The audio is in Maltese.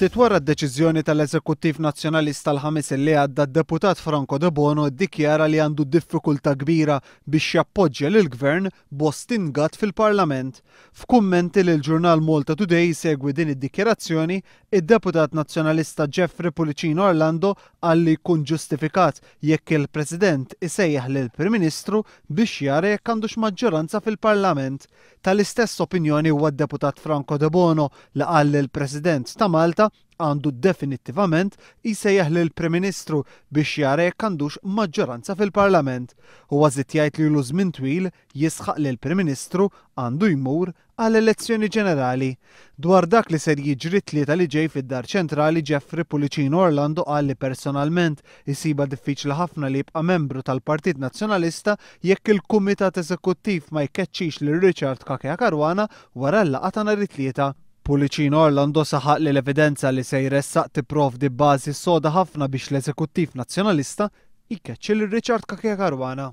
Ftit wara d-deċiżjoni tal-Eżekuttiv Nazzjonalista l-ħames li għadda d-deputat Franco De Bono ddikjara li għandu diffikultà kbira biex jappoġġja lill-Gvern bost ingat fil-Parlament. F'kummenti lil ġurnal Malta Today segwi din id-dikjarazzjoni, id-deputat nazzjonalista Jeffrey Pulicino Orlando qal li jkun ġustifikat jekk il-President isejjaħ lill-Prim Ministru biex jara jekk għandux maġġoranza fil-Parlament. Tal-istess opinjoni huwa d-deputat Franco De Bono li qal li l-President ta' Malta għandu definittivament jsejjaħ lill-Prim Ministru biex jara jekk għandux maġġoranza fil-Parlament. Huwa żied jgħid li ilu żmien twil jisħaq li l-Prim Ministru għandu jmur għall elezzjoni ġenerali. Dwar dak li ser jiġri tlieta li ġej fid-Dar Ċentrali, Jeffrey Pulicino Orlando qal li personalment isiba diffiċli ħafna li jibqa' membru tal-Partit Nazzjonalista jekk il-Kumitat Eżekuttiv ma jkeċċix lil Richard Kakea Caruana wara l-laqgħa ta' nhar it-tlieta. Pulicino Orlando saħaq li l-evidenza li se jressaq tipprovdi bażi soda ħafna biex l-Eżekuttiv Nazzjonalista jkeċċi lil Richard Kakea Caruana.